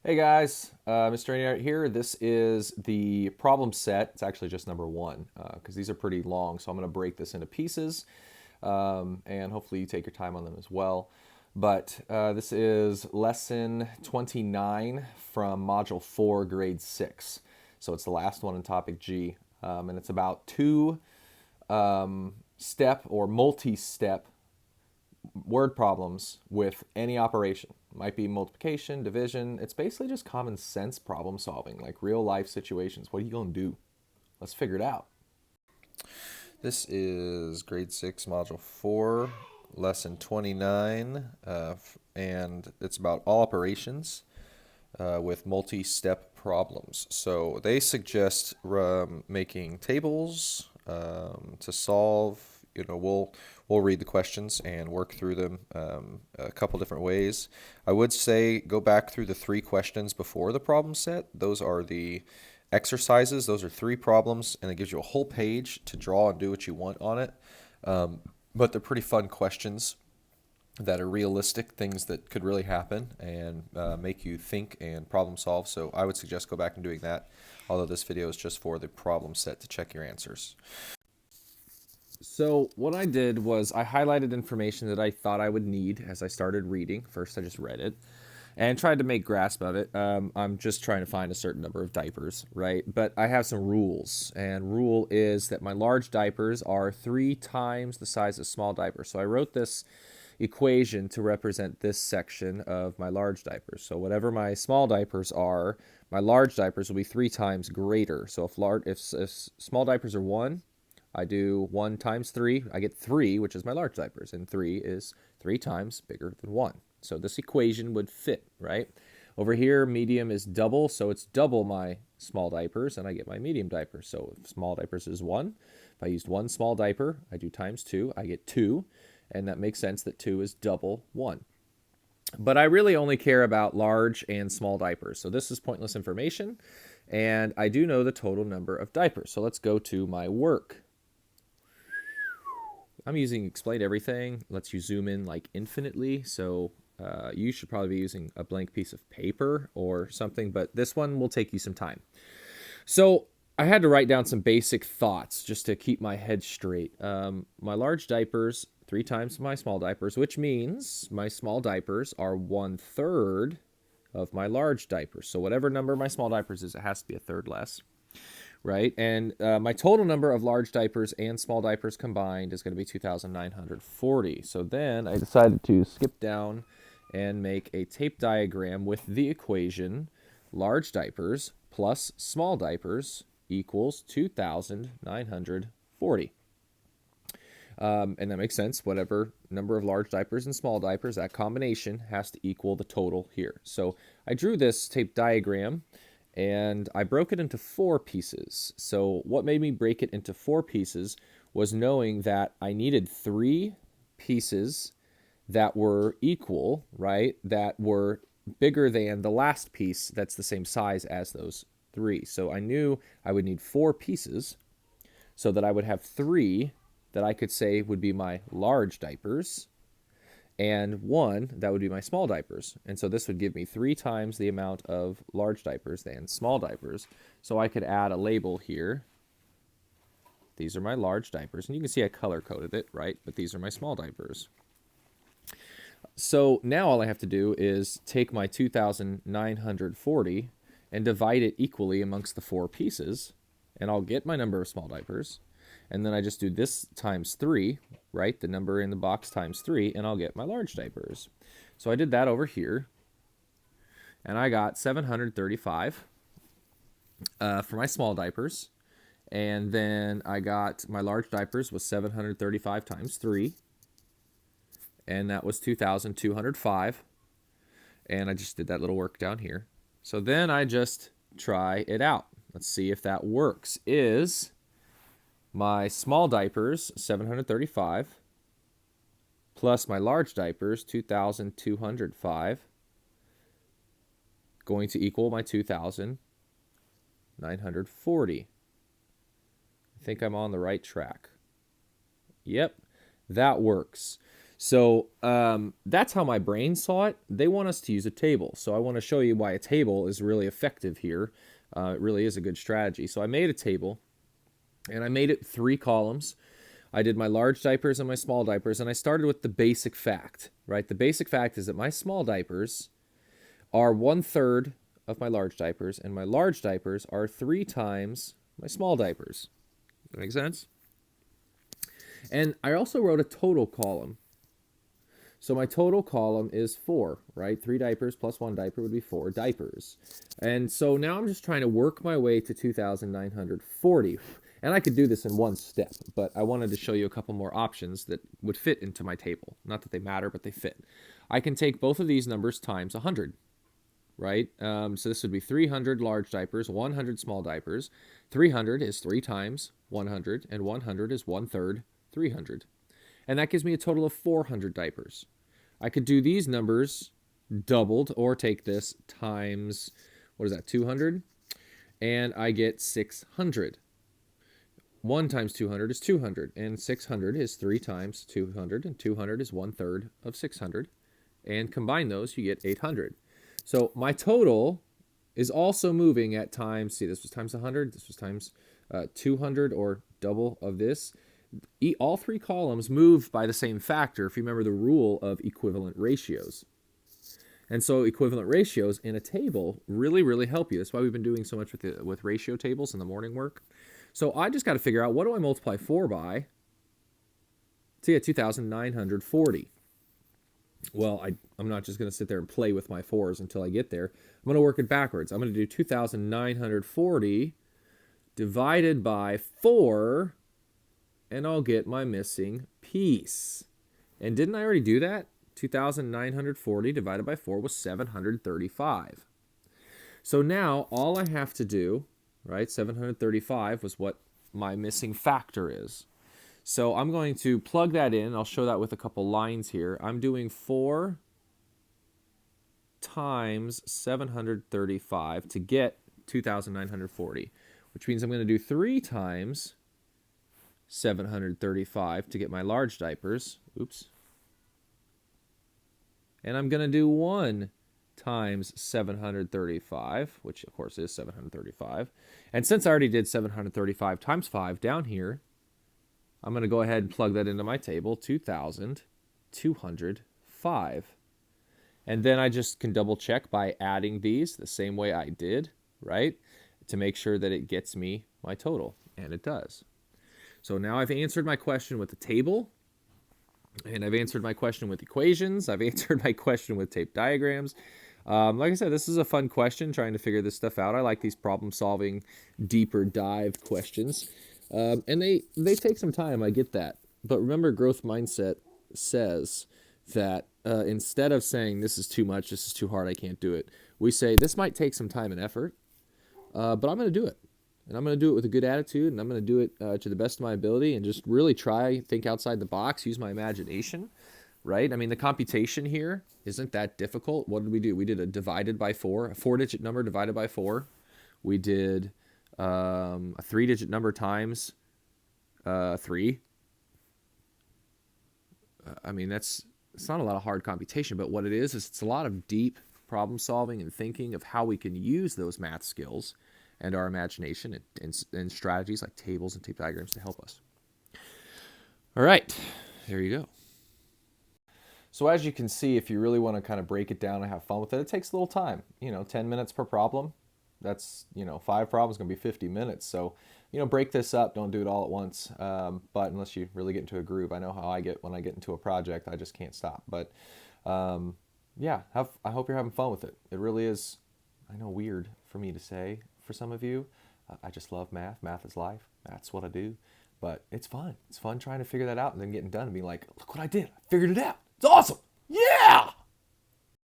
Hey guys, Mr. Art here. This is the problem set. It's actually just number one because these are pretty long. So I'm going to break this into pieces and hopefully you take your time on them as well. But this is lesson 29 from module 4, grade 6. So it's the last one in topic G. And it's about two step or multi-step word problems with any operation. It might be multiplication, division. It's basically just common sense problem solving, like real life situations. What are you going to do? Let's figure it out. This is grade 6, module 4, lesson 29, and it's about all operations with multi-step problems. So they suggest making tables to solve. We'll read the questions and work through them a couple different ways. I would say go back through the 3 questions before the problem set. Those are the exercises. Those are 3 problems, and it gives you a whole page to draw and do what you want on it. But they're pretty fun questions that are realistic, things that could really happen and make you think and problem solve. So I would suggest go back and doing that, although this video is just for the problem set to check your answers. So what I did was I highlighted information that I thought I would need as I started reading. First, I just read it and tried to make grasp of it. I'm just trying to find a certain number of diapers, right? But I have some rules, and rule is that my large diapers are 3 times the size of small diapers. So I wrote this equation to represent this section of my large diapers. So whatever my small diapers are, my large diapers will be 3 times greater. So if small diapers are 1, I do 1 times 3. I get 3, which is my large diapers, and 3 is 3 times bigger than 1. So this equation would fit, right? Over here, medium is double, so it's double my small diapers, and I get my medium diapers. So if small diapers is 1, if I used 1 small diaper, I do times 2, I get 2, and that makes sense that 2 is double 1. But I really only care about large and small diapers. So this is pointless information, and I do know the total number of diapers. So let's go to my work. I'm using explain everything. Lets you zoom in like infinitely. So you should probably be using a blank piece of paper or something, but this one will take you some time. So I had to write down some basic thoughts just to keep my head straight. My large diapers, 3 times my small diapers, which means my small diapers are 1/3 of my large diapers. So whatever number my small diapers is, it has to be 1/3 less. Right, and my total number of large diapers and small diapers combined is going to be 2,940. So then I decided to skip down and make a tape diagram with the equation large diapers plus small diapers equals 2,940. And that makes sense. Whatever number of large diapers and small diapers, that combination has to equal the total here. So I drew this tape diagram, and I broke it into 4 pieces. So what made me break it into 4 pieces was knowing that I needed 3 pieces that were equal, right? That were bigger than the last piece that's the same size as those 3. So I knew I would need 4 pieces so that I would have 3 that I could say would be my large diapers, and 1 that would be my small diapers. And so this would give me 3 times the amount of large diapers than small diapers. So I could add a label here. These are my large diapers, and you can see I color coded it, right? But these are my small diapers. So now all I have to do is take my 2,940 and divide it equally amongst the 4 pieces, and I'll get my number of small diapers. And then I just do this times 3, right? The number in the box times 3, and I'll get my large diapers. So I did that over here, and I got 735 for my small diapers. And then I got my large diapers was 735 times 3, and that was 2,205. And I just did that little work down here. So then I just try it out. Let's see if that works. Is my small diapers, 735, plus my large diapers, 2,205, going to equal my 2,940. I think I'm on the right track. Yep, that works. So that's how my brain saw it. They want us to use a table. So I want to show you why a table is really effective here. It really is a good strategy. So I made a table, and I made it 3 columns. I did my large diapers and my small diapers, and I started with the basic fact, right? The basic fact is that my small diapers are 1/3 of my large diapers, and my large diapers are 3 times my small diapers. Does that make sense? And I also wrote a total column. So my total column is 4, right? 3 diapers plus 1 diaper would be 4 diapers. And so now I'm just trying to work my way to 2,940. And I could do this in one step, but I wanted to show you a couple more options that would fit into my table. Not that they matter, but they fit. I can take both of these numbers times 100, right? So this would be 300 large diapers, 100 small diapers. 300 is 3 times 100, and 100 is 1/3 300. And that gives me a total of 400 diapers. I could do these numbers doubled, or take this times, what is that, 200? And I get 600. 1 times 200 is 200, and 600 is 3 times 200, and 200 is 1/3 of 600. And combine those, you get 800. So my total is also moving at times, see, this was times 100, this was times 200, or double of this. All 3 columns move by the same factor, if you remember the rule of equivalent ratios. And so equivalent ratios in a table really, really help you. That's why we've been doing so much with ratio tables in the morning work. So I just got to figure out, what do I multiply 4 by to get 2,940? Well, I'm not just going to sit there and play with my 4s until I get there. I'm going to work it backwards. I'm going to do 2,940 divided by 4, and I'll get my missing piece. And didn't I already do that? 2,940 divided by 4 was 735. So now all I have to do, right, 735 was what my missing factor is. So I'm going to plug that in. I'll show that with a couple lines here. I'm doing 4 times 735 to get 2,940, which means I'm going to do 3 times 735 to get my large diapers. Oops. And I'm going to do 1 times 735, which of course is 735. And since I already did 735 times 5 down here, I'm going to go ahead and plug that into my table, 2,205. And then I just can double check by adding these the same way I did, right, to make sure that it gets me my total. And it does. So now I've answered my question with the table, and I've answered my question with equations. I've answered my question with tape diagrams. Like I said, this is a fun question, trying to figure this stuff out. I like these problem-solving, deeper dive questions. And they take some time, I get that. But remember, growth mindset says that instead of saying this is too much, this is too hard, I can't do it, we say this might take some time and effort, but I'm going to do it. And I'm going to do it with a good attitude, and I'm going to do it to the best of my ability, and just really think outside the box, use my imagination, right? I mean, the computation here isn't that difficult. What did we do? We did a divided by 4, a 4-digit number divided by 4. We did a 3-digit number times 3. I mean, it's not a lot of hard computation, but what it is it's a lot of deep problem solving and thinking of how we can use those math skills and our imagination and strategies like tables and tape diagrams to help us. All right, there you go. So as you can see, if you really want to kind of break it down and have fun with it, it takes a little time. 10 minutes per problem. That's, 5 problems going to be 50 minutes. So, break this up. Don't do it all at once. But unless you really get into a groove, I know how I get when I get into a project. I just can't stop. But yeah, I hope you're having fun with it. It really is, I know, weird for me to say for some of you. I just love math. Math is life. That's what I do. But it's fun. It's fun trying to figure that out and then getting done and being like, look what I did. I figured it out. It's awesome. Yeah!